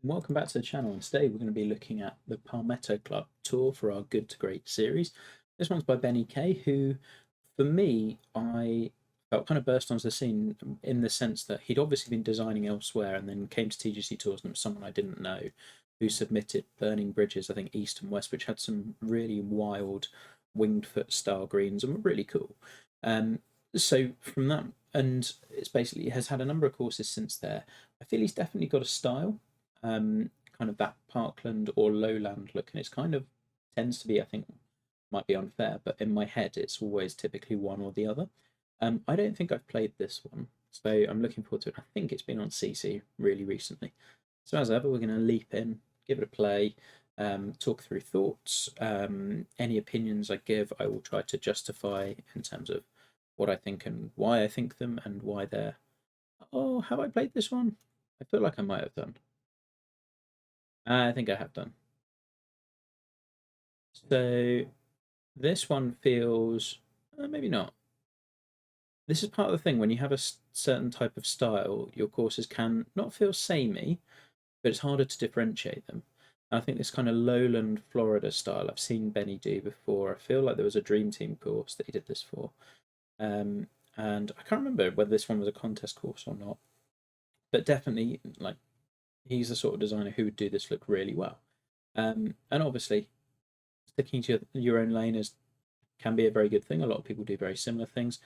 and welcome back to the channel. And today we're going to be looking at the Palmetto Club tour for our Good to Great series. This one's by Benny Kay, who, for me, I felt kind of burst onto the scene in the sense that he'd obviously been designing elsewhere and then came to TGC Tours, and it was someone I didn't know who submitted Burning Bridges, I think East and West, which had some really wild winged foot style greens and were really cool. So from that, and it's basically has had a number of courses since there. I feel he's definitely got a style, kind of that parkland or lowland look, and it's kind of tends to be, I think, might be unfair, but in my head, it's always typically one or the other. I don't think I've played this one, so I'm looking forward to it. I think it's been on CC really recently. So as ever, we're going to leap in, give it a play, talk through thoughts. Any opinions I give, I will try to justify in terms of what I think and why I think them and why they're. Oh, have I played this one? I feel like I might have done. I think I have done. So this one feels maybe not. This is part of the thing when you have a certain type of style, your courses can not feel samey, but it's harder to differentiate them. And I think this kind of lowland Florida style I've seen Benny do before. I feel like there was a Dream Team course that he did this for, and I can't remember whether this one was a contest course or not, but definitely like he's the sort of designer who would do this look really well. And obviously, sticking to your own lane is can be a very good thing. A lot of people do very similar things,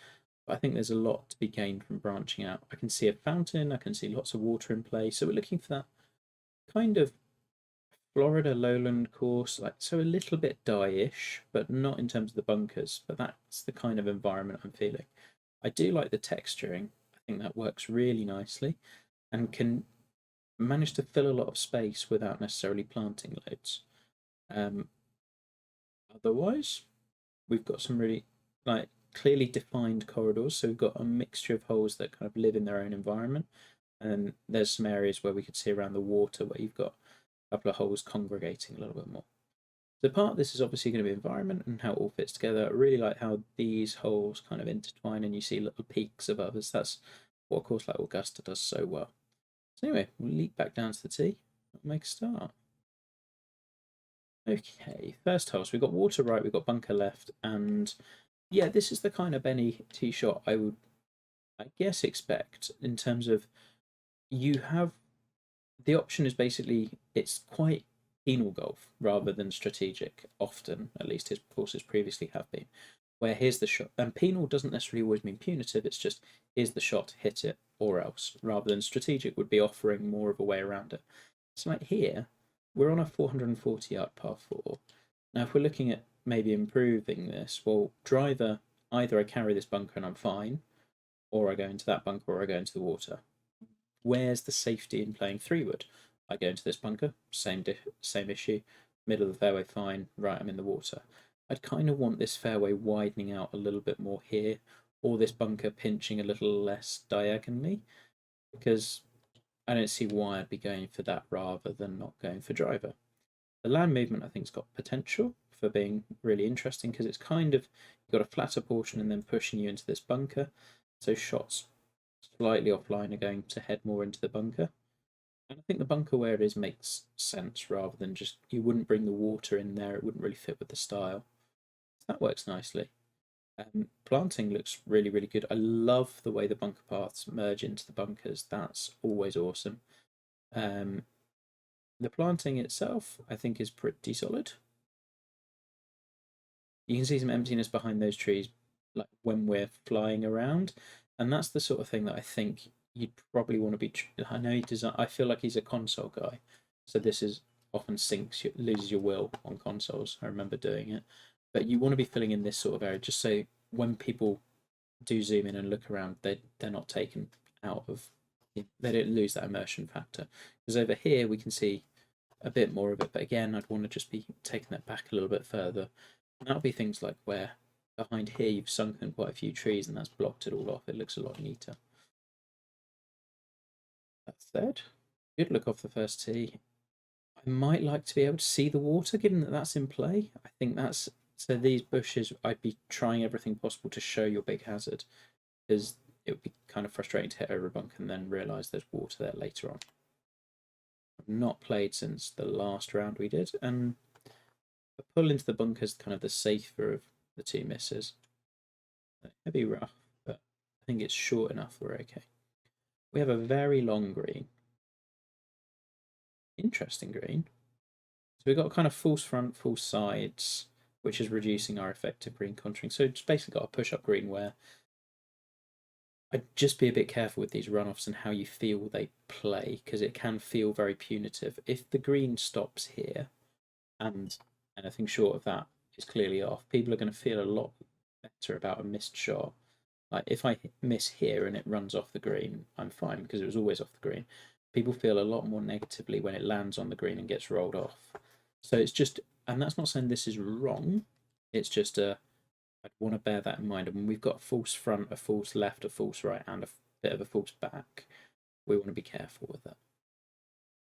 but I think there's a lot to be gained from branching out. I can see a fountain, I can see lots of water in play, so we're looking for that kind of Florida lowland course, like so a little bit dye-ish, but not in terms of the bunkers. But that's the kind of environment I'm feeling. I do like the texturing. I think that works really nicely, and can manage to fill a lot of space without necessarily planting loads. Um, Otherwise, we've got some really like clearly defined corridors. So we've got a mixture of holes that kind of live in their own environment, and there's some areas where we could see around the water where you've got a couple of holes congregating a little bit more. So part of this is obviously going to be environment and how it all fits together. I really like how these holes kind of intertwine and you see little peaks of others. That's what a course like Augusta does so well. So anyway, we'll leap back down to the tee and make a start. Okay, first hole. So we've got water right, we've got bunker left, and yeah, this is the kind of Benny tee shot I would, I guess, expect in terms of you have the option is basically it's quite penal golf rather than strategic. Often, at least his courses previously have been, where here's the shot, and penal doesn't necessarily always mean punitive. It's just here's the shot, hit it or else, rather than strategic would be offering more of a way around it. So like here, we're on a 440-yard par four. Now, if we're looking at maybe improving this, well, driver, either I carry this bunker and I'm fine, or I go into that bunker, or I go into the water. Where's the safety in playing three wood? I go into this bunker, same issue. Middle of the fairway, fine. Right, I'm in the water. I'd kind of want this fairway widening out a little bit more here, or this bunker pinching a little less diagonally, because I don't see why I'd be going for that rather than not going for driver. The land movement, I think, has got potential for being really interesting because it's kind of you've got a flatter portion and then pushing you into this bunker. So shots slightly offline are going to head more into the bunker. And I think the bunker where it is makes sense rather than just you wouldn't bring the water in there, it wouldn't really fit with the style. So that works nicely. Planting looks really, really good. I love the way the bunker paths merge into the bunkers. That's always awesome. The planting itself, I think, is pretty solid. You can see some emptiness behind those trees, like when we're flying around, and that's the sort of thing that I think you'd probably want to be. I know he design. I feel like he's a console guy, so this is often loses your will on consoles. I remember doing it, but you want to be filling in this sort of area just so when people do zoom in and look around, they're not taken out of. They don't lose that immersion factor because over here we can see a bit more of it, but again, I'd want to just be taking that back a little bit further. And that'll be things like where behind here you've sunken quite a few trees and that's blocked it all off. It looks a lot neater. That said, good look off the first tee. I might like to be able to see the water given that that's in play. I think that's so these bushes, I'd be trying everything possible to show your big hazard because it would be kind of frustrating to hit over a bunk and then realise there's water there later on. I've not played since the last round we did, and a pull into the bunker is kind of the safer of the two misses. It'd be rough, but I think it's short enough we're okay. We have a very long green. Interesting green. So we've got kind of false front, false sides, which is reducing our effective green contouring. So it's basically got a push-up green where I'd just be a bit careful with these runoffs and how you feel they play, because it can feel very punitive. If the green stops here and anything short of that is clearly off, people are going to feel a lot better about a missed shot. Like if I miss here and it runs off the green, I'm fine because it was always off the green. People feel a lot more negatively when it lands on the green and gets rolled off. So it's just, and that's not saying this is wrong. It's just I'd want to bear that in mind. And when we've got a false front, a false left, a false right, and a bit of a false back, we want to be careful with that.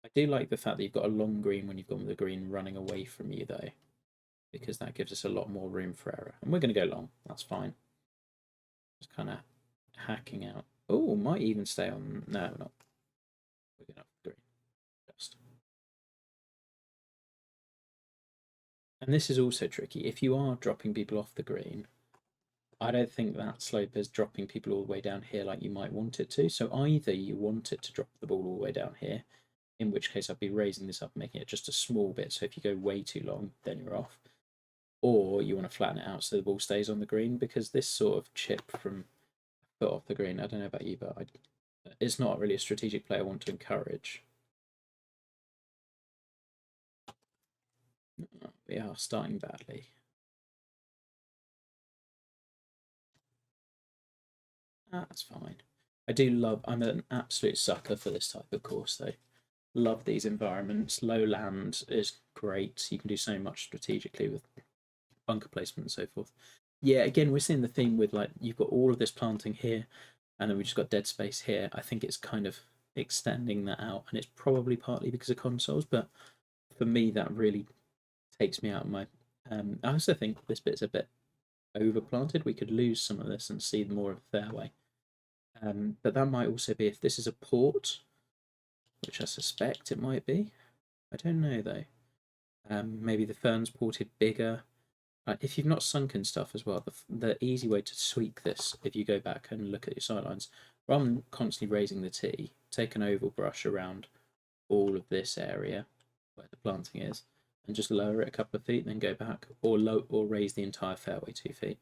I do like the fact that you've got a long green when you've got the green running away from you, though, because that gives us a lot more room for error. And we're going to go long. That's fine. Just kind of hacking out. Oh, might even stay on. No, we're not. We're going to green. Just. And this is also tricky. If you are dropping people off the green, I don't think that slope is dropping people all the way down here like you might want it to. So either you want it to drop the ball all the way down here, in which case I'd be raising this up, making it just a small bit. So if you go way too long, then you're off. Or you want to flatten it out so the ball stays on the green, because this sort of chip from a foot off the green, I don't know about you, but it's not really a strategic play I want to encourage. We are starting badly. That's fine. I'm an absolute sucker for this type of course, though. Love these environments. Low land is great. You can do so much strategically with bunker placement and so forth. Yeah, again, we're seeing the theme with like you've got all of this planting here, and then we just got dead space here. I think it's kind of extending that out, and it's probably partly because of consoles, but for me, that really takes me out of my. I also think this bit's a bit overplanted. We could lose some of this and see more of a fairway. But that might also be if this is a port, which I suspect it might be. I don't know though. Maybe the fern's ported bigger. If you've not sunken stuff as well, the easy way to tweak this, if you go back and look at your sightlines, rather than constantly raising the tee, take an oval brush around all of this area where the planting is, and just lower it a couple of feet, then go back, or raise the entire fairway 2 feet.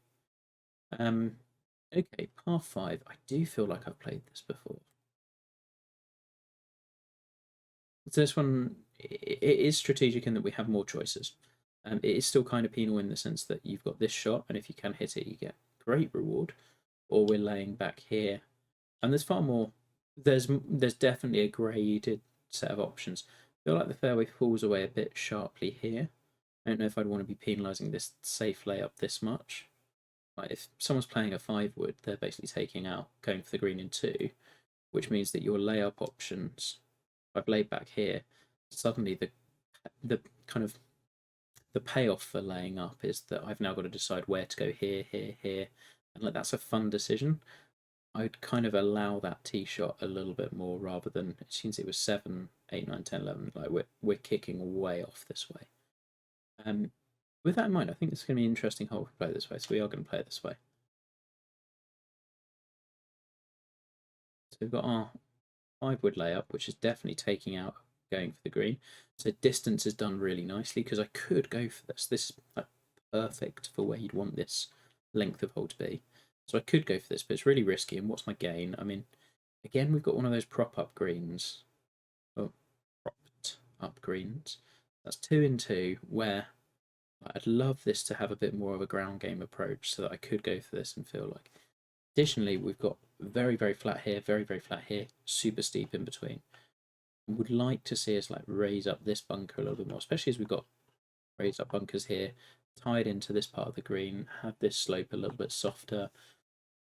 Okay, par 5. I do feel like I've played this before. So this one, it is strategic in that we have more choices. It is still kind of penal in the sense that you've got this shot, and if you can hit it, you get great reward. Or we're laying back here, and there's far more. There's definitely a graded set of options. I feel like the fairway falls away a bit sharply here. I don't know if I'd want to be penalising this safe layup this much. Like if someone's playing a 5-wood, they're basically taking out going for the green in 2, which means that your layup options, if I've laid back here, suddenly the kind of the payoff for laying up is that I've now got to decide where to go here, here, here, and like that's a fun decision. I'd kind of allow that tee shot a little bit more rather than since it was 7, 8, 9, 10, 11. Like we're kicking way off this way. With that in mind, I think it's going to be an interesting hole to play this way. So we are going to play it this way. So we've got our 5-wood layup, which is definitely taking out going for the green. So distance is done really nicely because I could go for this. This is like perfect for where you'd want this length of hole to be. So I could go for this, but it's really risky. And what's my gain? I mean, again, we've got one of those prop-up greens. Oh, propped up greens. That's 2 in 2, where I'd love this to have a bit more of a ground game approach so that I could go for this and feel like. Additionally, we've got very, very flat here, very, very flat here, super steep in between. Would like to see us like raise up this bunker a little bit more, especially as we've got raised up bunkers here, tied into this part of the green, have this slope a little bit softer.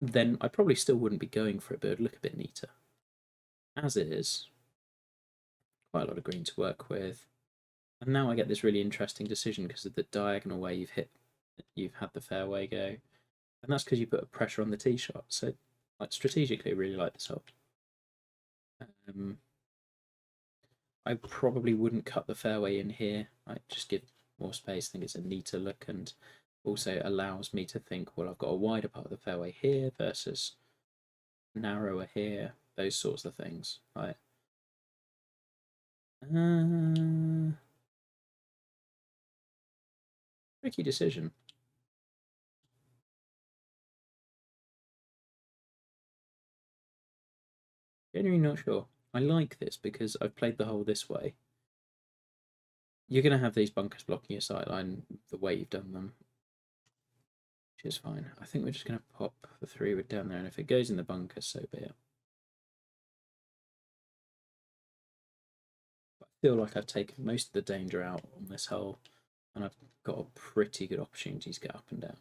Then I probably still wouldn't be going for it, but it would look a bit neater. As it is, quite a lot of green to work with. And now I get this really interesting decision because of the diagonal way you've had the fairway go. And that's because you put a pressure on the tee shot. So like strategically, I really like this hole. I probably wouldn't cut the fairway in here. I just give more space. I think it's a neater look and also allows me to think, well, I've got a wider part of the fairway here versus narrower here, those sorts of things. Right. Tricky decision. Genuinely not sure. I like this because I've played the hole this way. You're going to have these bunkers blocking your sightline the way you've done them, which is fine. I think we're just going to pop the 3-wood down there, and if it goes in the bunker, so be it. But I feel like I've taken most of the danger out on this hole, and I've got a pretty good opportunity to get up and down.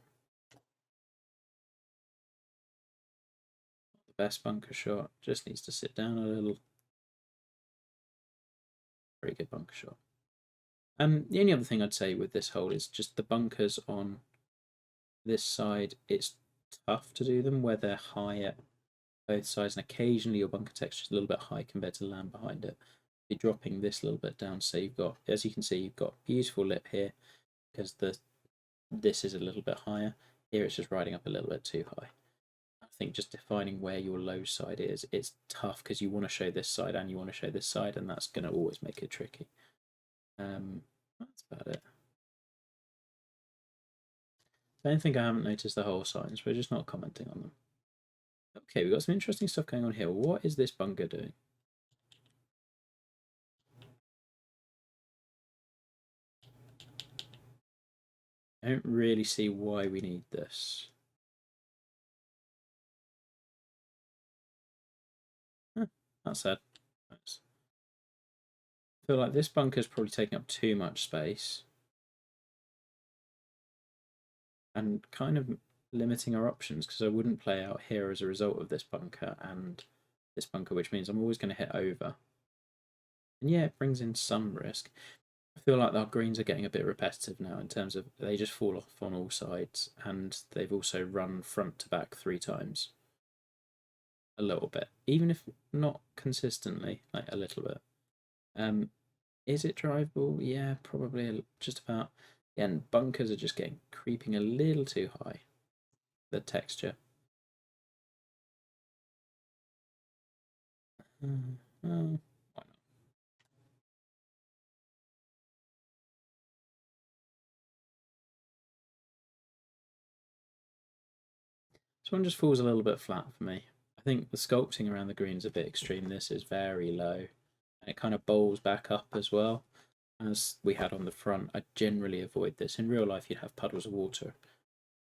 The best bunker shot, just needs to sit down a little. Very good bunker shot. The only other thing I'd say with this hole is just the bunkers on this side. It's tough to do them where they're high at both sides, and occasionally your bunker texture is a little bit high compared to the land behind it. You're dropping this a little bit down, so you've got, as you can see, you've got beautiful lip here because this is a little bit higher. Here it's just riding up a little bit too high. I think just defining where your low side is, it's tough because you want to show this side and you want to show this side, and that's going to always make it tricky. That's about it. I don't think I haven't noticed the hole signs. We're just not commenting on them. Okay, we've got some interesting stuff going on here. What is this bunker doing? I don't really see why we need this. Huh, that's sad. Nice. I feel like this bunker's probably taking up too much space and kind of limiting our options because I wouldn't play out here as a result of this bunker and this bunker, which means I'm always going to hit over. And yeah, it brings in some risk. I feel like our greens are getting a bit repetitive now in terms of they just fall off on all sides, and they've also run front to back 3 times. A little bit, even if not consistently, like a little bit. Is it drivable? Yeah, probably just about. Yeah, and bunkers are just getting creeping a little too high. The texture. Why not? This one just falls a little bit flat for me. I think the sculpting around the green is a bit extreme. This is very low, and it kind of bowls back up as well, as we had on the front. I generally avoid this. In real life, you'd have puddles of water,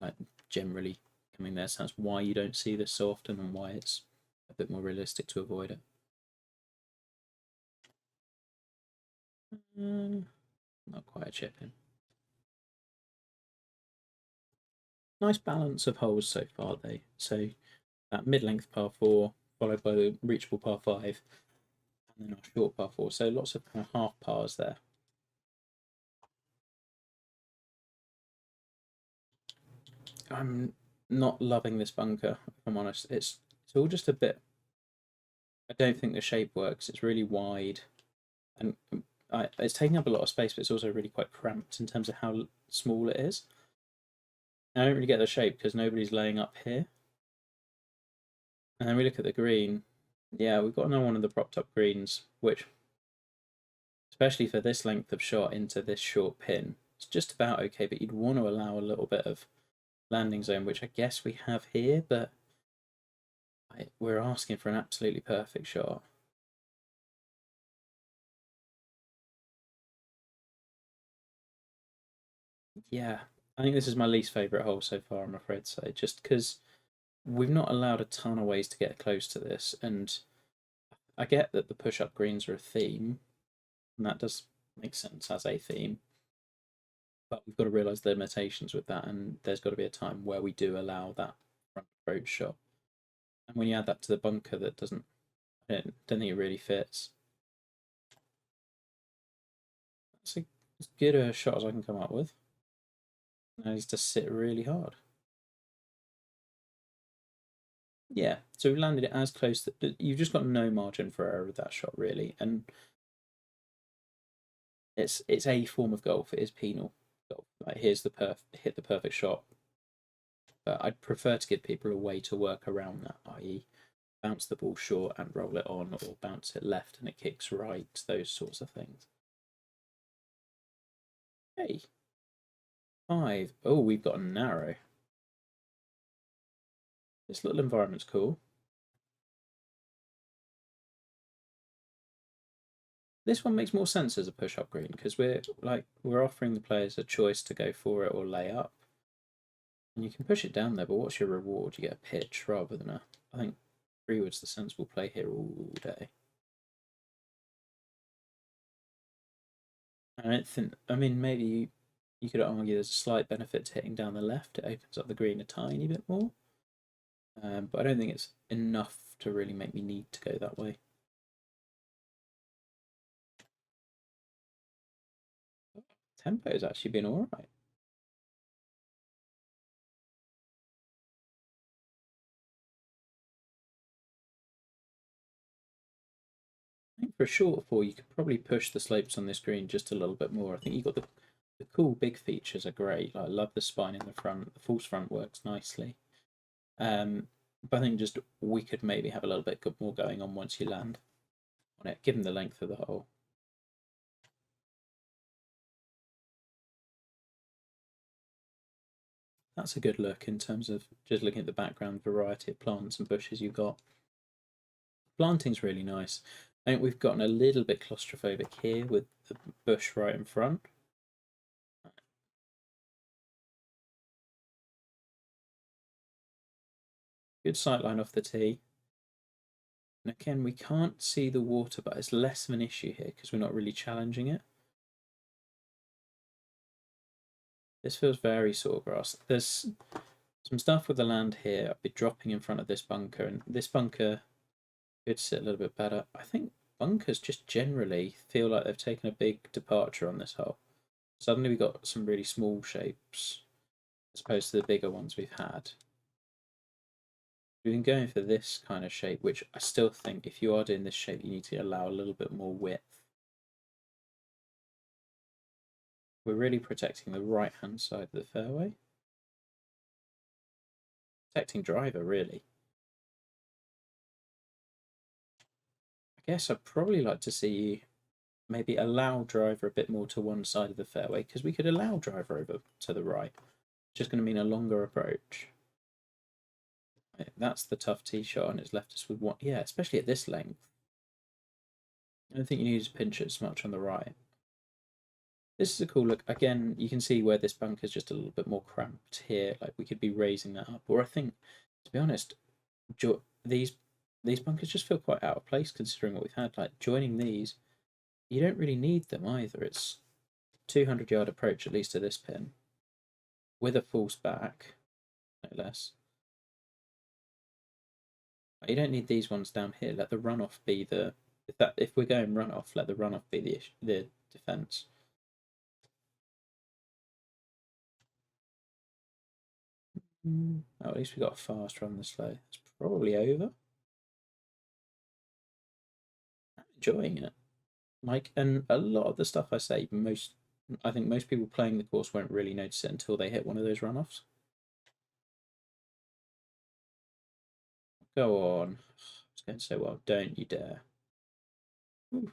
like generally coming there. So that's why you don't see this so often, and why it's a bit more realistic to avoid it. Not quite a chip in. Nice balance of holes so far, though. So that mid-length par 4, followed by the reachable par 5, and then our short par 4. So lots of kind of half pars there. I'm not loving this bunker, if I'm honest. It's all just a bit. I don't think the shape works. It's really wide, and it's taking up a lot of space, but it's also really quite cramped in terms of how small it is. I don't really get the shape because nobody's laying up here. And then we look at the green. Yeah, we've got another one of the propped up greens, which, especially for this length of shot into this short pin, it's just about okay, but you'd want to allow a little bit of landing zone, which I guess we have here, but we're asking for an absolutely perfect shot. Yeah, I think this is my least favourite hole so far, I'm afraid to say, just because we've not allowed a ton of ways to get close to this, and I get that the push-up greens are a theme, and that does make sense as a theme, but we've got to realise the limitations with that, and there's got to be a time where we do allow that front approach shot. And when you add that to the bunker, that doesn't, I don't think it really fits. That's as good a shot as I can come up with. Now needs to sit really hard. Yeah, so we landed it as close. You've just got no margin for error with that shot, really. And it's a form of golf. It is penal golf. Like here's the hit the perfect shot. But I'd prefer to give people a way to work around that, i.e., bounce the ball short and roll it on, or bounce it left and it kicks right. Those sorts of things. Hey, 5. Oh, we've got a narrow. This little environment's cool. This one makes more sense as a push-up green because we're offering the players a choice to go for it or lay up, and you can push it down there. But what's your reward? You get a pitch rather than a. I think 3-wood's the sensible play here all day. I don't think. I mean, maybe you could argue there's a slight benefit to hitting down the left. It opens up the green a tiny bit more, but I don't think it's enough to really make me need to go that way. Tempo's actually been all right. I think for a short four, you could probably push the slopes on this green just a little bit more. I think you got the cool big features are great. Like, I love the spine in the front. The false front works nicely. But I think just we could maybe have a little bit more going on once you land on it, given the length of the hole. That's a good look in terms of just looking at the background variety of plants and bushes you've got. Planting's really nice. I think we've gotten a little bit claustrophobic here with the bush right in front. Good sightline off the tee. And again, we can't see the water, but it's less of an issue here because we're not really challenging it. This feels very sawgrass. There's some stuff with the land here. I'd be dropping in front of this bunker, and this bunker could sit a little bit better. I think bunkers just generally feel like they've taken a big departure on this hole. Suddenly we got some really small shapes as opposed to the bigger ones we've had. We've been going for this kind of shape, which I still think if you are doing this shape, you need to allow a little bit more width. We're really protecting the right-hand side of the fairway. Protecting driver, really. I guess I'd probably like to see you maybe allow driver a bit more to one side of the fairway, because we could allow driver over to the right. It's just going to mean a longer approach. That's the tough tee shot, and it's left us with one. Yeah, especially at this length. I don't think you need to pinch it as much on the right. This is a cool look. Again, you can see where this bunker is just a little bit more cramped here. Like, we could be raising that up. Or I think, to be honest, these bunkers just feel quite out of place considering what we've had. Like, joining these, you don't really need them either. It's 200-yard approach, at least to this pin, with a false back, no less. You don't need these ones down here. Let the runoff be the if we're going runoff, let the runoff be the defense. Oh, at least we got a fast run the slow. It's probably over. I'm enjoying it. Like, and a lot of the stuff I say, I think most people playing the course won't really notice it until they hit one of those runoffs. Go on. It's going so well. Don't you dare. Ooh.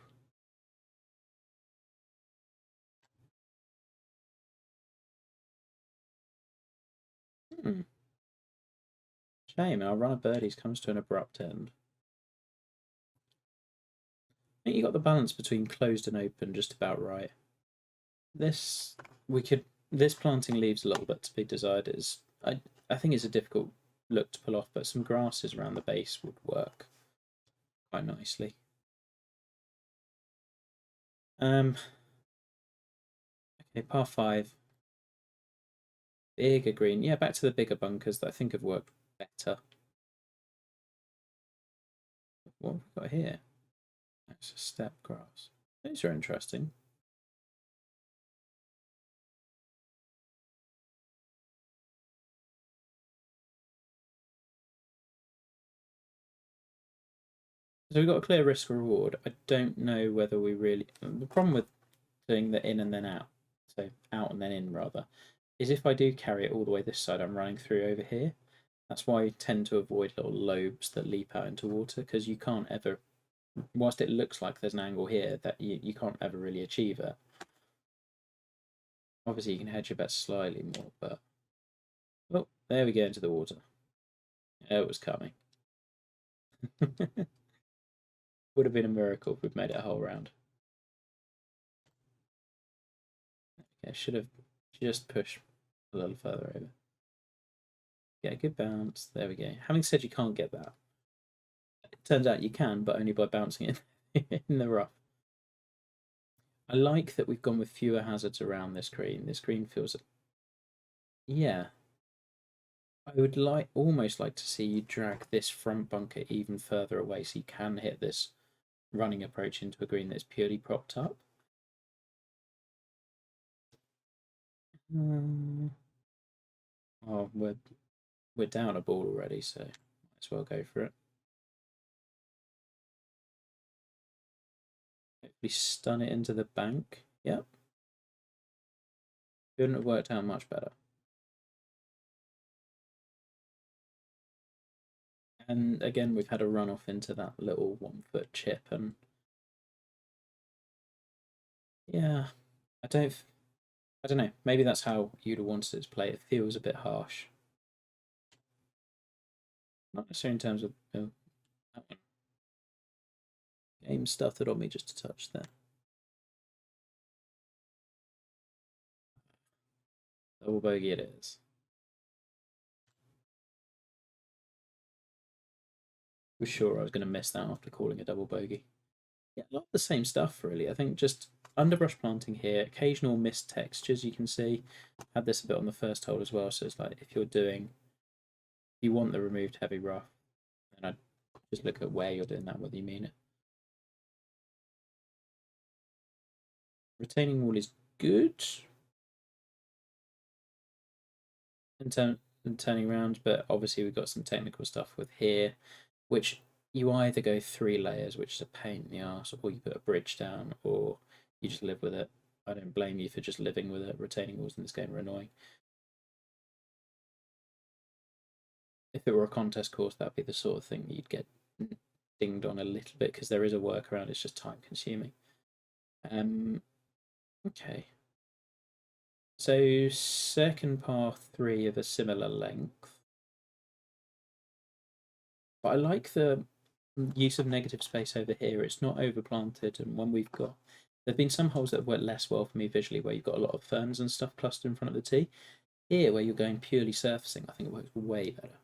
Shame, our run of birdies comes to an abrupt end. I think you got the balance between closed and open just about right. This this planting leaves a little bit to be desired. I think it's a difficult look to pull off, but some grasses around the base would work quite nicely. Okay, par 5. Bigger green. Yeah, back to the bigger bunkers that I think have worked better. What have we got here? That's a step grass. These are interesting. So we've got a clear risk reward. I don't know whether we really. The problem with doing the in and then out, so out and then in rather, is if I do carry it all the way this side, I'm running through over here. That's why I tend to avoid little lobes that leap out into water, because you can't ever, whilst it looks like there's an angle here, that you can't ever really achieve it. Obviously, you can hedge your bets slightly more, but oh, there we go into the water. It was coming. Would have been a miracle if we'd made it a whole round. Okay, should have just pushed a little further over. Get a good bounce. There we go. Having said you can't get that, it turns out you can, but only by bouncing it in the rough. I like that we've gone with fewer hazards around this green. This green feels, yeah. I would almost like to see you drag this front bunker even further away so you can hit this running approach into a green that's purely propped up. Oh, we're down a ball already, so might as well go for it. Hopefully stun it into the bank. Yep. Couldn't have worked out much better. And again, we've had a run off into that little 1 foot chip, and yeah, I don't know. Maybe that's how you'd have wanted it to play. It feels a bit harsh. Not necessarily in terms of that one. Game stuttered on me just a touch there. Double bogey it is. Was sure I was going to miss that after calling a double bogey. Yeah, a lot of the same stuff really. I think just underbrush planting here, occasional missed textures you can see. Had this a bit on the first hole as well, so it's like if you want the removed heavy rough, then I'd just look at where you're doing that, whether you mean it. Retaining wall is good in turning around, but obviously we've got some technical stuff with here, which you either go 3 layers, which is a pain in the arse, or you put a bridge down, or you just live with it. I don't blame you for just living with it. Retaining walls in this game are annoying. If it were a contest course, that'd be the sort of thing that you'd get dinged on a little bit, because there is a workaround. It's just time consuming. Okay. So second par 3 of a similar length. But I like the use of negative space over here. It's not overplanted, and when we've got, there've been some holes that have worked less well for me visually, where you've got a lot of ferns and stuff clustered in front of the tee. Here, where you're going purely surfacing, I think it works way better.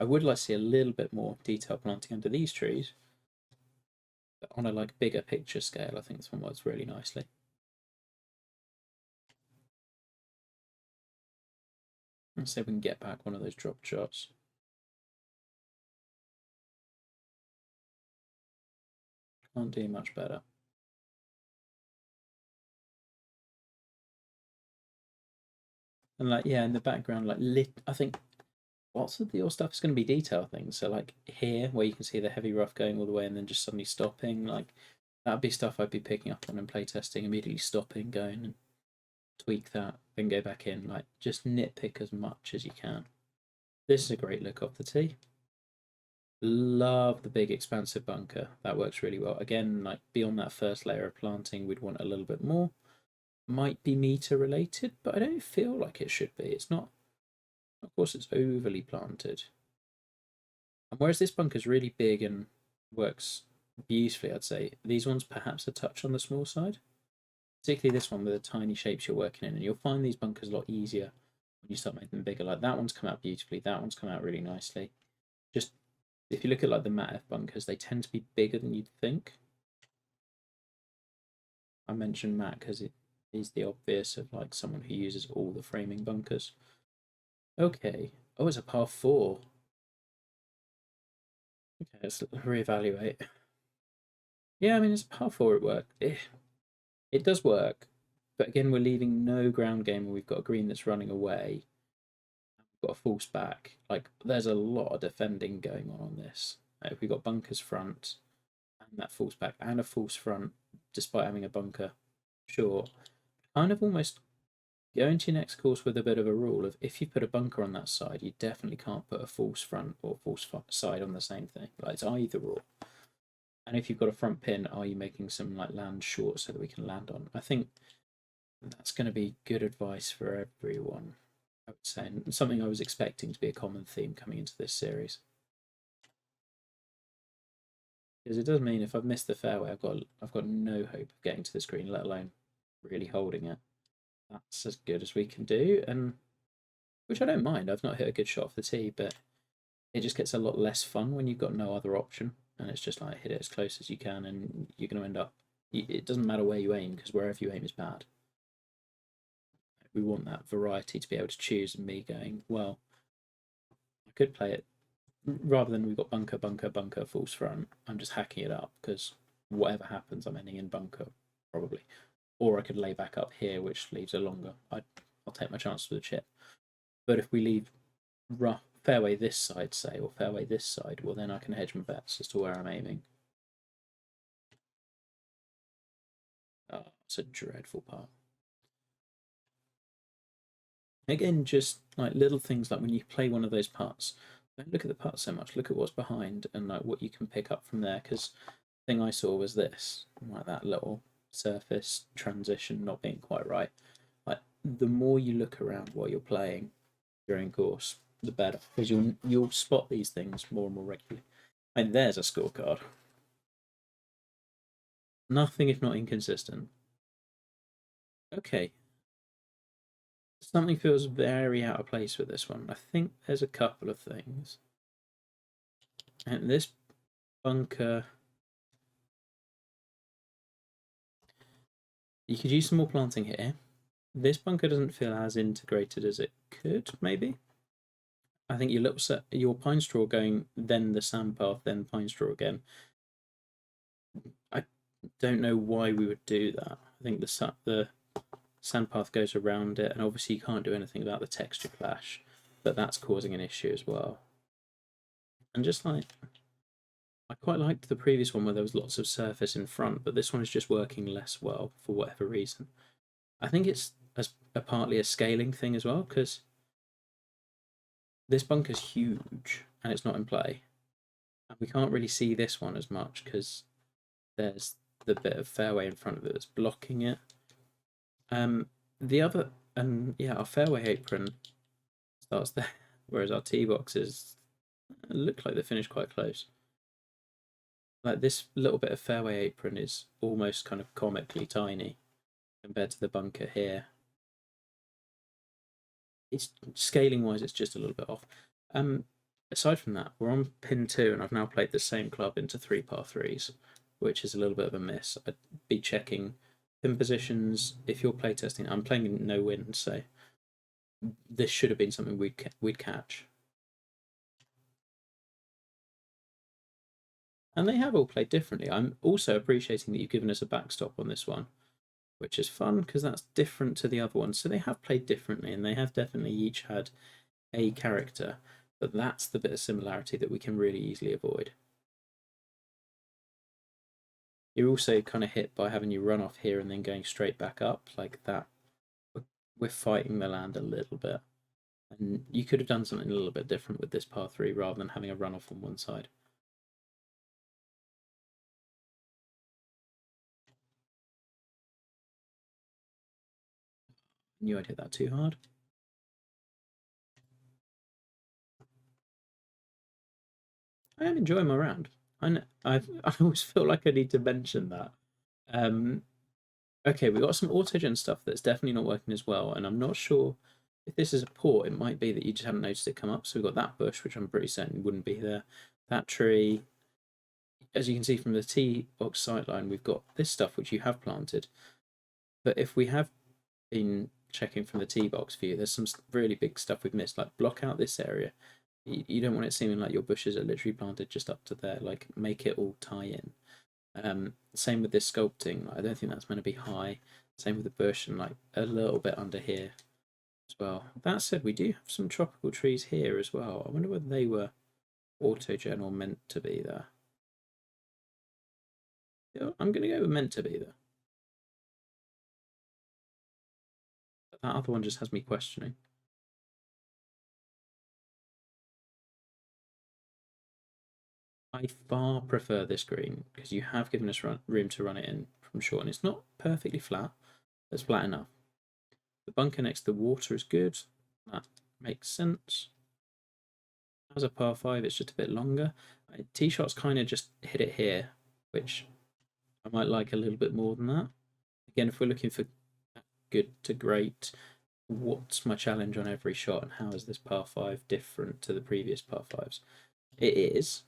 I would like to see a little bit more detail planting under these trees, but on a bigger picture scale, I think this one works really nicely. Let's see if we can get back one of those drop shots. Can't do much better. And yeah, in the background, I think lots of your stuff is going to be detail things. So here, where you can see the heavy rough going all the way and then just suddenly stopping, that'd be stuff I'd be picking up on and playtesting, immediately stopping, going and tweak that, then go back in. Just nitpick as much as you can. This is a great look off the tee. Love the big expansive bunker. That works really well. Again, beyond that first layer of planting, we'd want a little bit more. Might be meter related, but I don't feel like it should be. It's not. Of course, it's overly planted. And whereas this bunker's really big and works beautifully, I'd say these ones perhaps a touch on the small side. Particularly this one with the tiny shapes you're working in, and you'll find these bunkers a lot easier when you start making them bigger. Like that one's come out beautifully. That one's come out really nicely. Just if you look at the Mat F bunkers, they tend to be bigger than you'd think. I mentioned Matt because he's the obvious of someone who uses all the framing bunkers. Okay. Oh, it's a par 4. Okay, let's reevaluate. Yeah, I mean, it's a par 4 at work. It does work, but again, we're leaving no ground game where we've got a green that's running away. We've got a false back. There's a lot of defending going on this. We've got bunkers front, and that false back, and a false front, despite having a bunker. Sure. Kind of almost go into your next course with a bit of a rule of if you put a bunker on that side, you definitely can't put a false front or false side on the same thing. Like it's either or. And if you've got a front pin, are you making some like land short so that we can land on? I think that's going to be good advice for everyone. I would say, and something I was expecting to be a common theme coming into this series. Because it does mean if I've missed the fairway, I've got no hope of getting to this green, let alone really holding it. That's as good as we can do, and which I don't mind. I've not hit a good shot off the tee, but it just gets a lot less fun when you've got no other option, and it's just like hit it as close as you can, and you're going to end up. It doesn't matter where you aim because wherever you aim is bad. We want that variety to be able to choose, and me going, well, I could play it rather than we've got bunker, bunker, bunker, false front. I'm just hacking it up because whatever happens, I'm ending in bunker probably, or I could lay back up here, which leaves a longer. I'll take my chance with the chip. But if we leave rough fairway this side, say, or fairway this side, well then I can hedge my bets as to where I'm aiming. Oh, it's a dreadful part. Again, just like little things like when you play one of those putts, don't look at the putt so much. Look at what's behind and like what you can pick up from there. Because the thing I saw was this, like that little surface transition not being quite right. Like the more you look around while you're playing during course, the better, because you'll spot these things more and more regularly. And there's a scorecard. Nothing if not inconsistent. Okay, something feels very out of place with this one. I think there's a couple of things. And this bunker, you could use some more planting here. This bunker doesn't feel as integrated as it could, maybe. I think your little set, your pine straw going, then the sandpath, then pine straw again. I don't know why we would do that. I think the sandpath goes around it, and obviously you can't do anything about the texture clash, but that's causing an issue as well. And just like I quite liked the previous one where there was lots of surface in front, but this one is just working less well for whatever reason. I think it's partly a scaling thing as well, because this bunker's huge and it's not in play. And we can't really see this one as much because there's the bit of fairway in front of it that's blocking it. The other, and yeah, our fairway apron starts there, whereas our tee boxes look like they finished quite close. Like this little bit of fairway apron is almost kind of comically tiny compared to the bunker here. It's scaling wise, it's just a little bit off. Aside from that, we're on pin 2, and I've now played the same club into 3 par 3s, which is a little bit of a miss. I'd be checking pin positions if you're playtesting. I'm playing in no wind, so this should have been something we'd catch. And they have all played differently. I'm also appreciating that you've given us a backstop on this one, which is fun because that's different to the other ones. So they have played differently, and they have definitely each had a character, but that's the bit of similarity that we can really easily avoid. You're also kind of hit by having you run off here and then going straight back up like that. We're fighting the land a little bit, and you could have done something a little bit different with this par 3 rather than having a run off on one side. I knew I'd hit that too hard. I am enjoying my round. I always feel like I need to mention that. Um, okay, we got some autogen stuff that's definitely not working as well, and I'm not sure if this is a port. It might be that you just haven't noticed it come up. So we've got that bush, which I'm pretty certain wouldn't be there. That tree. As you can see from the tee box sightline, we've got this stuff which you have planted. But if we have been checking from the tee box view, there's some really big stuff we've missed. Like block out this area. You don't want it seeming like your bushes are literally planted just up to there. Like make it all tie in. Same with this sculpting. I don't think that's meant to be high. Same with the bush and like a little bit under here as well. That said, we do have some tropical trees here as well. I wonder whether they were autogen or meant to be there. Yeah, I'm going to go with meant to be there. But that other one just has me questioning. I far prefer this green because you have given us room to run it in from short, and it's not perfectly flat, but it's flat enough. The bunker next to the water is good. That makes sense. As a par 5, it's just a bit longer. Tee shots kind of just hit it here, which I might like a little bit more than that. Again, if we're looking for good to great, what's my challenge on every shot, and how is this par 5 different to the previous par 5s? It is,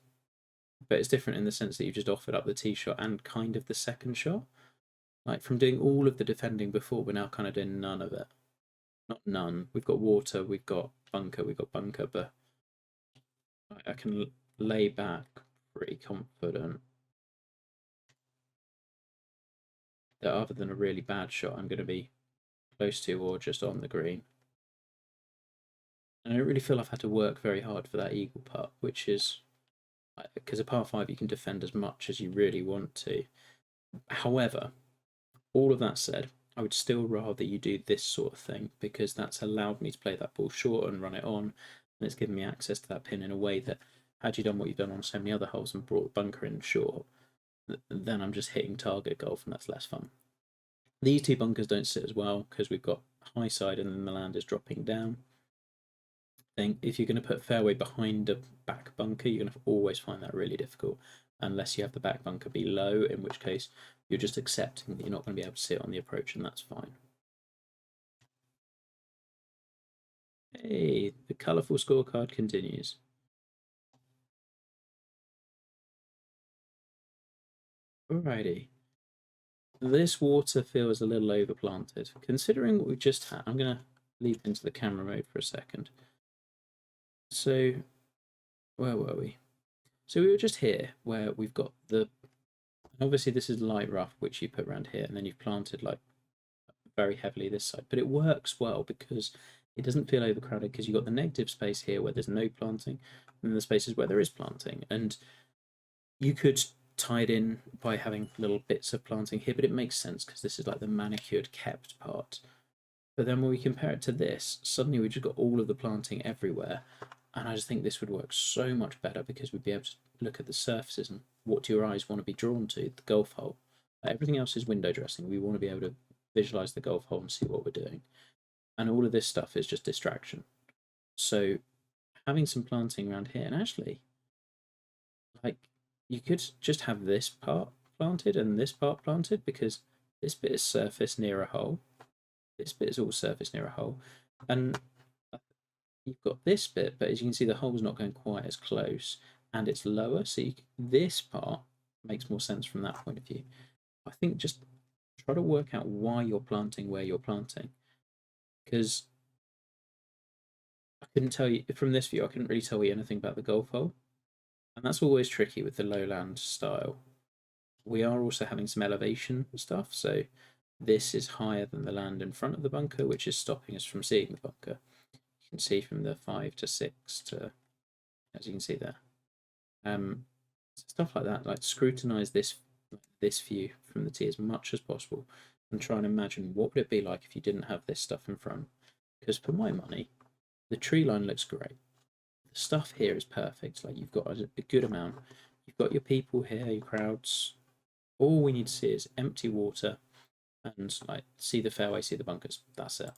but it's different in the sense that you just offered up the tee shot and kind of the second shot. Like from doing all of the defending before, we're now kind of doing none of it. Not none. We've got water, we've got bunker, but I can lay back pretty confident that other than a really bad shot, I'm going to be close to or just on the green. And I don't really feel I've had to work very hard for that eagle putt, which is because a par 5 you can defend as much as you really want to. However, all of that said, I would still rather you do this sort of thing because that's allowed me to play that ball short and run it on, and it's given me access to that pin in a way that had you done what you've done on so many other holes and brought the bunker in short, then I'm just hitting target golf and that's less fun. These two bunkers don't sit as well because we've got high side and then the land is dropping down. I think if you're going to put fairway behind a back bunker, you're going to always find that really difficult unless you have the back bunker be low, in which case you're just accepting that you're not going to be able to sit on the approach, and that's fine. Hey, the colourful scorecard continues. Alrighty. This water feels a little overplanted. Considering what we just had, I'm going to leap into the camera mode for a second. So, where were we? So we were just here, where we've got the... Obviously this is light rough, which you put around here, and then you've planted like very heavily this side. But it works well because it doesn't feel overcrowded because you've got the negative space here where there's no planting, and the spaces where there is planting. And you could tie it in by having little bits of planting here, but it makes sense because this is like the manicured kept part. But then when we compare it to this, suddenly we've just got all of the planting everywhere. And I just think this would work so much better because we'd be able to look at the surfaces and what do your eyes want to be drawn to, the golf hole. Everything else is window dressing. We want to be able to visualize the golf hole and see what we're doing. And all of this stuff is just distraction. So having some planting around here, and actually, like, you could just have this part planted and this part planted because this bit is surface near a hole. This bit is all surface near a hole. And you've got this bit, but as you can see, the hole's not going quite as close and it's lower. So this part makes more sense from that point of view. I think just try to work out why you're planting where you're planting, because I couldn't tell you from this view, I couldn't really tell you anything about the golf hole. And that's always tricky with the lowland style. We are also having some elevation stuff. So this is higher than the land in front of the bunker, which is stopping us from seeing the bunker. You can see from the 5 to 6 to, as you can see there. Stuff like that, like scrutinize this view from the tee as much as possible and try and imagine what would it be like if you didn't have this stuff in front. Because for my money, the tree line looks great. The stuff here is perfect. Like you've got a good amount. You've got your people here, your crowds. All we need to see is empty water and like see the fairway, see the bunkers. That's it.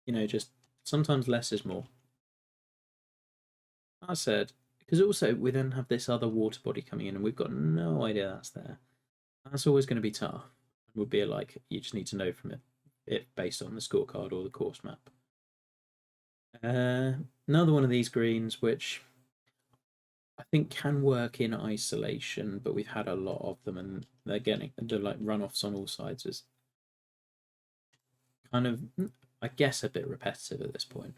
You know, just sometimes less is more. I said, because also we then have this other water body coming in and we've got no idea that's there. That's always going to be tough. It would be like you just need to know from it based on the scorecard or the course map. Another one of these greens, which I think can work in isolation, but we've had a lot of them and they're like runoffs on all sides is kind of, I guess, a bit repetitive at this point.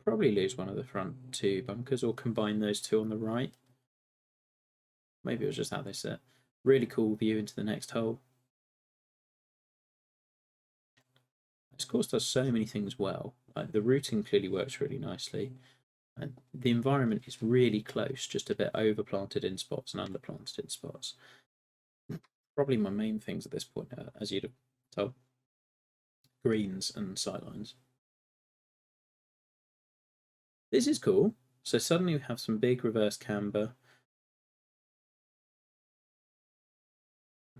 Probably lose one of the front two bunkers or combine those two on the right. Maybe it was just how they sit. Really cool view into the next hole. This course does so many things well. Like the routing clearly works really nicely. And the environment is really close, just a bit overplanted in spots and underplanted in spots. Probably my main things at this point, as you'd have told, greens and sightlines. This is cool. So suddenly we have some big reverse camber.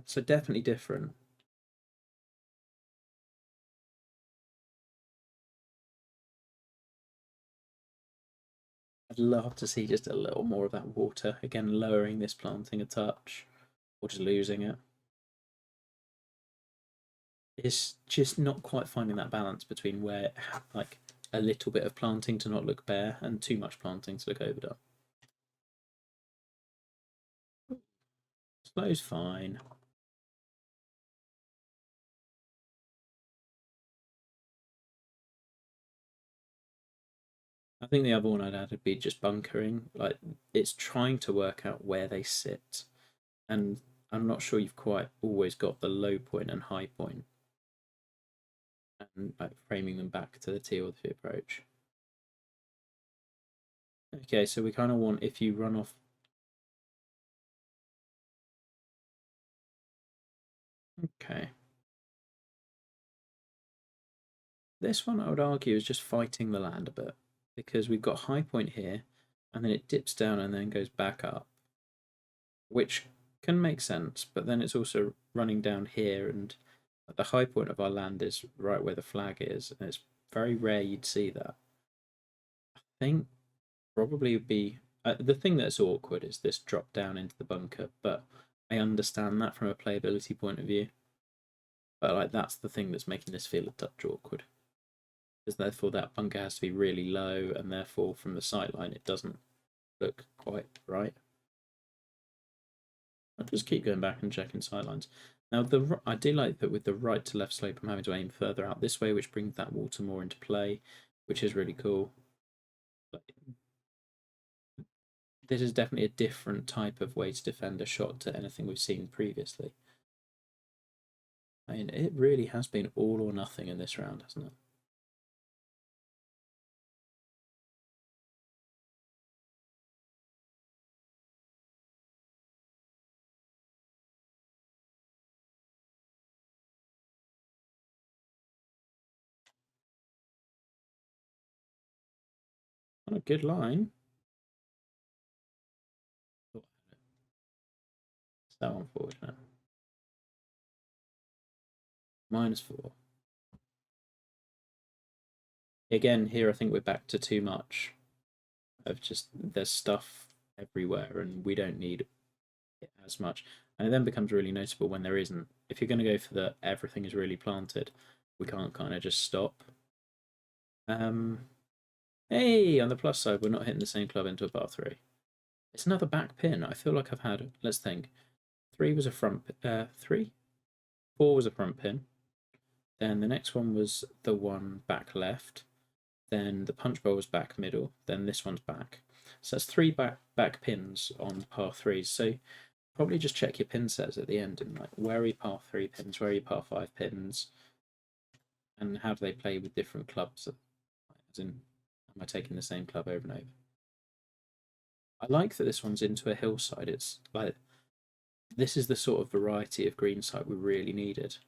So definitely different. I'd love to see just a little more of that water. Again, lowering this planting a touch or just losing it. It's just not quite finding that balance between where, like, a little bit of planting to not look bare and too much planting to look overdone. Slow's fine. I think the other one I'd add would be just bunkering. Like, it's trying to work out where they sit, and I'm not sure you've quite always got the low point and high point, and like framing them back to the teal approach. Okay, so we kind of want, if you run off. Okay. This one I would argue is just fighting the land a bit, because we've got high point here, and then it dips down and then goes back up, which can make sense, but then it's also running down here, and the high point of our land is right where the flag is, and it's very rare you'd see that. I think probably would be the thing that's awkward is this drop down into the bunker, but I understand that from a playability point of view. But like that's the thing that's making this feel a touch awkward. Because therefore that bunker has to be really low, and therefore from the sightline it doesn't look quite right. I'll just keep going back and checking sightlines. Now I do like that with the right to left slope I'm having to aim further out this way, which brings that water more into play, which is really cool. But this is definitely a different type of way to defend a shot to anything we've seen previously. I mean, it really has been all or nothing in this round, hasn't it? On a good line. So unfortunate. -4. Again, here I think we're back to too much of just there's stuff everywhere and we don't need it as much. And it then becomes really noticeable when there isn't. If you're going to go for the everything is really planted, we can't kind of just stop. Hey, on the plus side, we're not hitting the same club into a par 3. It's another back pin. I feel like I've had, let's think, 3 was a front, 3? 4 was a front pin. Then the next one was the one back left. Then the punch bowl was back middle. Then this one's back. So that's 3 back pins on par 3s. So probably just check your pin sets at the end and like where are your par 3 pins, where are your par 5 pins, and how do they play with different clubs? As in, am I taking the same club over and over? I like that this one's into a hillside. It's like this is the sort of variety of green site we really needed.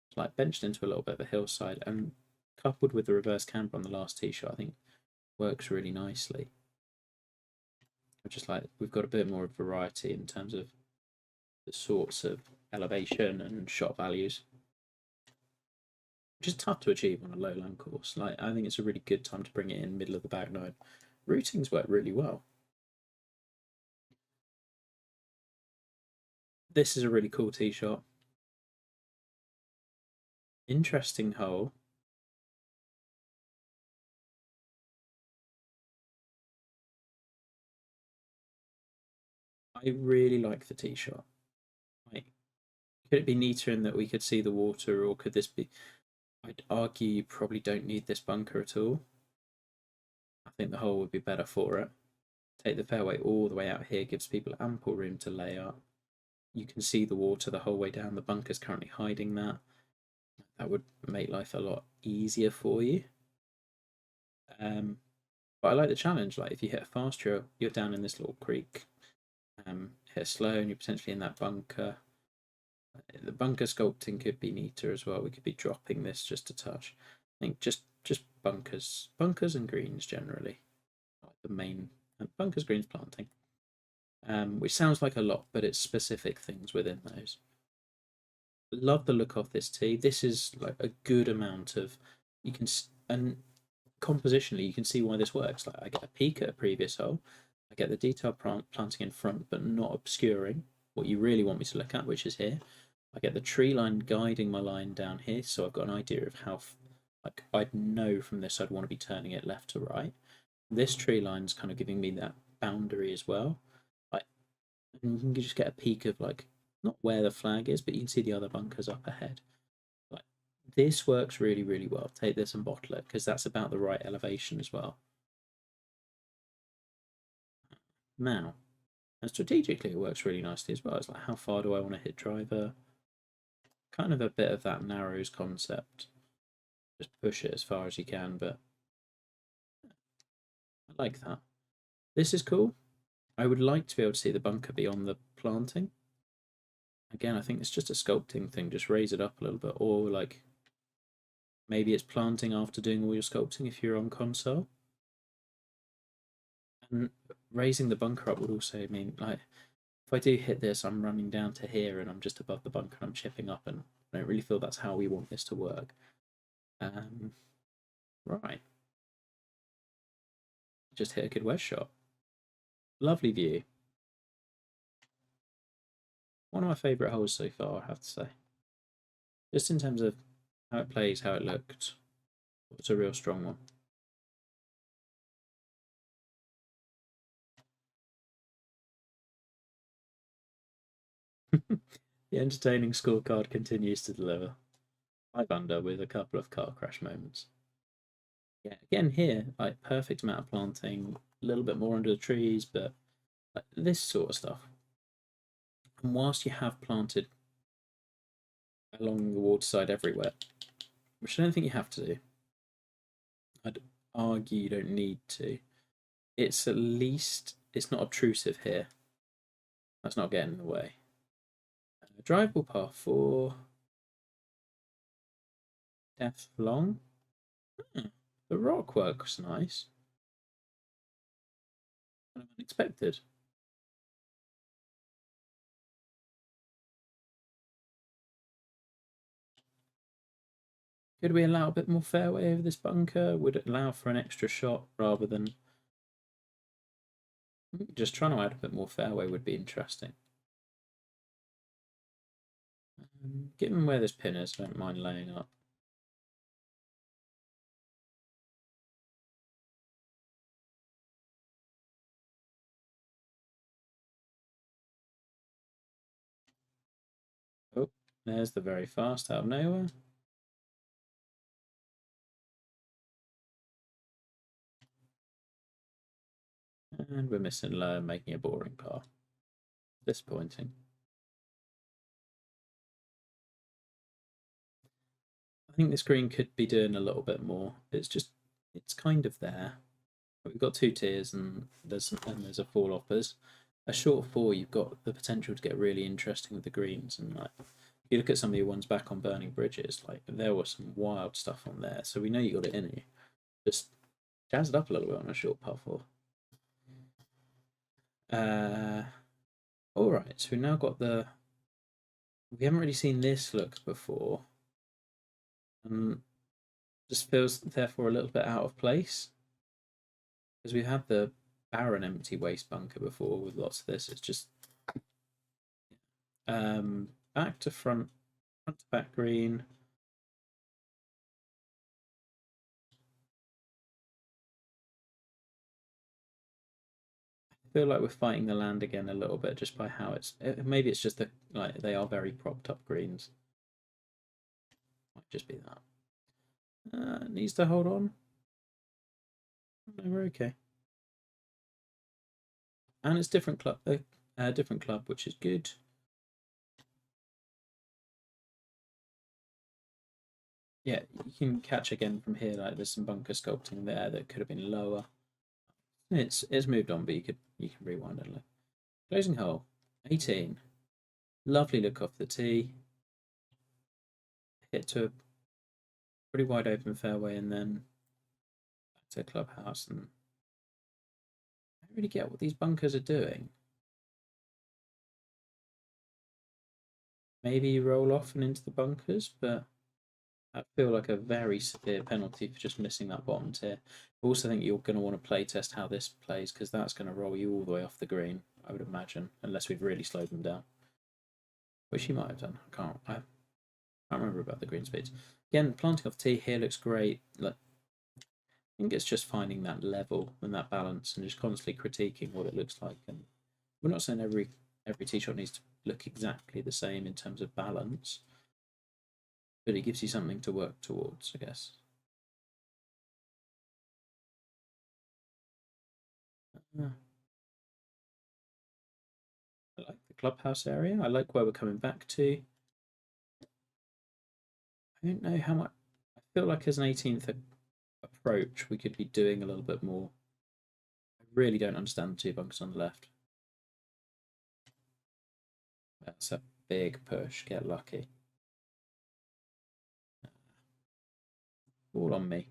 It's like benched into a little bit of a hillside and coupled with the reverse camber on the last tee shot, I think works really nicely. Just like we've got a bit more variety in terms of the sorts of elevation and shot values, which is tough to achieve on a lowland course. Like I think it's a really good time to bring it in middle of the back nine. Routings work really well. This is a really cool tee shot. Interesting hole. I really like the tee shot. Like, could it be neater in that we could see the water, or could this be? I'd argue you probably don't need this bunker at all. I think the hole would be better for it. Take the fairway all the way out here, gives people ample room to lay up. You can see the water the whole way down. The bunker's currently hiding that. That would make life a lot easier for you. But I like the challenge. Like if you hit a fast, you're down in this little creek. Hit a slow, and you're potentially in that bunker. The bunker sculpting could be neater as well. We could be dropping this just a touch. I think just bunkers and greens generally. Like the main bunkers, greens, planting. Which sounds like a lot, but it's specific things within those. Love the look of this tee. This is like a good amount of you can and compositionally you can see why this works. Like I get a peek at a previous hole, I get the detailed planting in front, but not obscuring what you really want me to look at, which is here. I get the tree line guiding my line down here, so I've got an idea of how, like I'd know from this I'd want to be turning it left to right. This tree line's kind of giving me that boundary as well. Like, and you can just get a peek of like not where the flag is, but you can see the other bunkers up ahead. Like this works really, really well. Take this and bottle it because that's about the right elevation as well. Now, and strategically, it works really nicely as well. It's like, how far do I want to hit driver? Kind of a bit of that narrows concept. Just push it as far as you can, but I like that. This is cool. I would like to be able to see the bunker beyond the planting. Again, I think it's just a sculpting thing. Just raise it up a little bit, or like maybe it's planting after doing all your sculpting if you're on console. And raising the bunker up would also mean like if I do hit this, I'm running down to here and I'm just above the bunker and I'm chipping up, and I don't really feel that's how we want this to work. Right. Just hit a good wedge shot. Lovely view. One of my favourite holes so far, I have to say. Just in terms of how it plays, how it looked. It's a real strong one. The entertaining scorecard continues to deliver. 5 under with a couple of car crash moments. Yeah, again here, like perfect amount of planting, a little bit more under the trees, but like, this sort of stuff. And whilst you have planted along the waterside everywhere, which I don't think you have to do, I'd argue you don't need to. It's at least it's not obtrusive here. That's not getting in the way. Drivable par 4. Depth long. The rock works nice. Kind of unexpected. Could we allow a bit more fairway over this bunker? Would it allow for an extra shot rather than just trying to add a bit more fairway would be interesting. Given where this pin is, I don't mind laying up. Oh, there's the very fast out of nowhere. And we're missing low, making a boring par. Disappointing. I think this green could be doing a little bit more. It's kind of there. We've got 2 tiers and there's a fall offers. A short 4, you've got the potential to get really interesting with the greens, and like if you look at some of your ones back on Burning Bridges, like there was some wild stuff on there. So we know you got it in you. Just jazz it up a little bit on a short par 4. All right, so we've now got the. We haven't really seen this look before, and just feels therefore a little bit out of place because we've had the barren empty waste bunker before with lots of this. It's just back to front to back green. I feel like we're fighting the land again a little bit just by how it's. Maybe it's just that like they are very propped up greens. Might just be that. Needs to hold on. No, we're okay. And it's different club, which is good. Yeah, you can catch again from here. Like there's some bunker sculpting there that could have been lower. It's moved on, but you can rewind it. Closing hole, 18. Lovely look off the tee, hit to a pretty wide open fairway, and then back to the clubhouse. And I don't really get what these bunkers are doing. Maybe you roll off and into the bunkers, but I feel like a very severe penalty for just missing that bottom tier. I also think you're going to want to play test how this plays because that's going to roll you all the way off the green, I would imagine, unless we've really slowed them down. Which he might have done. I can't remember about the green speeds. Again, planting off tee here looks great. Like, I think it's just finding that level and that balance and just constantly critiquing what it looks like. And we're not saying every tee shot needs to look exactly the same in terms of balance, but it gives you something to work towards, I guess. I like the clubhouse area. I like where we're coming back to. I don't know how much. I feel like as an 18th approach, we could be doing a little bit more. I really don't understand the two bunkers on the left. That's a big push. Get lucky. All on me.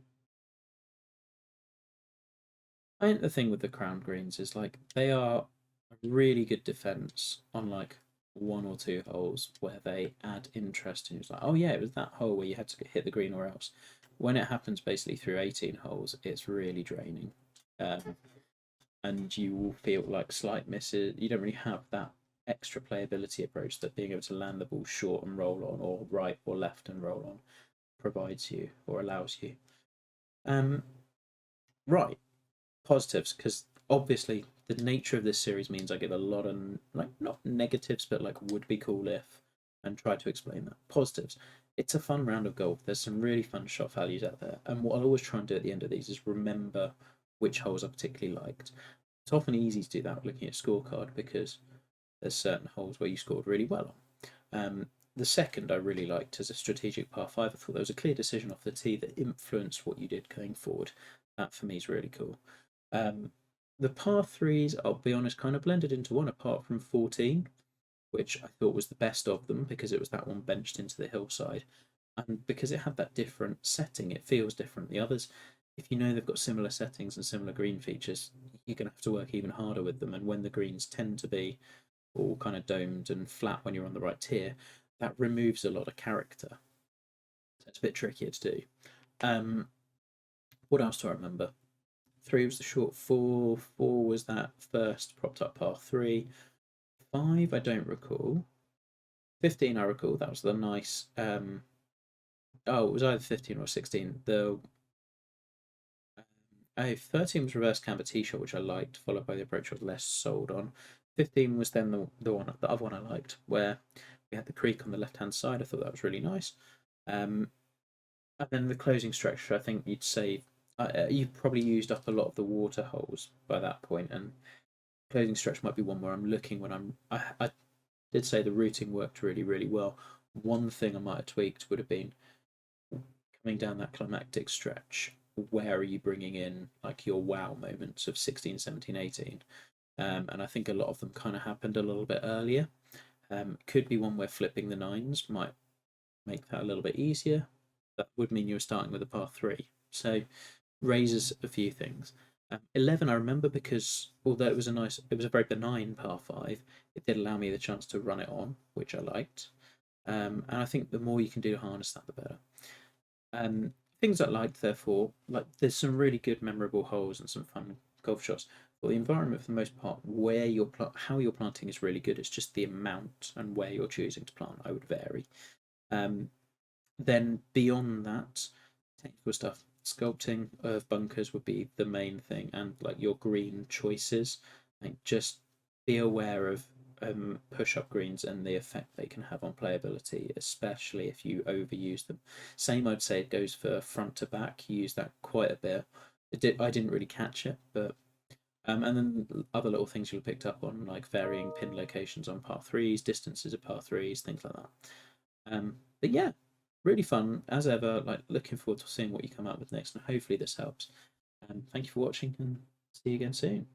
I think the thing with the crown greens is like they are a really good defense on like one or two holes where they add interest and it's like, oh yeah, it was that hole where you had to hit the green or else. When it happens basically through 18 holes, it's really draining. And you will feel like slight misses. You don't really have that extra playability approach that being able to land the ball short and roll on, or right or left and roll on, provides you or allows you. Right, positives, because obviously the nature of this series means I give a lot of like not negatives, but like would be cool if, and try to explain that. Positives. It's a fun round of golf. There's some really fun shot values out there, and what I'll always try and do at the end of these is remember which holes I particularly liked. It's often easy to do that looking at scorecard because there's certain holes where you scored really well on. The second I really liked as a strategic par five. I thought there was a clear decision off the tee that influenced what you did going forward. That for me is really cool. The par threes, I'll be honest, kind of blended into one apart from 14, which I thought was the best of them because it was that one benched into the hillside. And because it had that different setting, it feels different. The others, if you know they've got similar settings and similar green features, you're going to have to work even harder with them. And when the greens tend to be all kind of domed and flat when you're on the right tier, that removes a lot of character. So it's a bit trickier to do. What else do I remember? 3 was the short 4. 4 was that first propped up par 3. 5, I don't recall. 15, I recall. That was the nice. It was either 15 or 16. The 13 was reverse camber tee shot, which I liked, followed by the approach I was less sold on. 15 was then the other one I liked, where we had the creek on the left hand side. I thought that was really nice. And then the closing structure, I think you'd say you've probably used up a lot of the water holes by that point, and closing stretch might be one where I'm looking when I did say the routing worked really, really well. One thing I might have tweaked would have been coming down that climactic stretch. Where are you bringing in like your wow moments of 16, 17, 18? And I think a lot of them kind of happened a little bit earlier. Could be one where flipping the nines might make that a little bit easier. That would mean you're starting with a par 3. So raises a few things. 11 I remember because although it was a very benign par 5, it did allow me the chance to run it on, which I liked. And I think the more you can do to harness that, the better. Things I liked, therefore, like there's some really good memorable holes and some fun golf shots. But the environment, for the most part, how you're planting is really good. It's just the amount and where you're choosing to plant I would vary. Then beyond that, technical stuff, sculpting of bunkers would be the main thing, and like your green choices. Like just be aware of push-up greens and the effect they can have on playability, especially if you overuse them. Same, I'd say it goes for front to back. You use that quite a bit. I didn't really catch it, but and then other little things you'll have picked up on, like varying pin locations on par threes, distances of par threes, things like that. But yeah, really fun as ever. Like looking forward to seeing what you come out with next, and hopefully this helps. Thank you for watching, and See you again soon.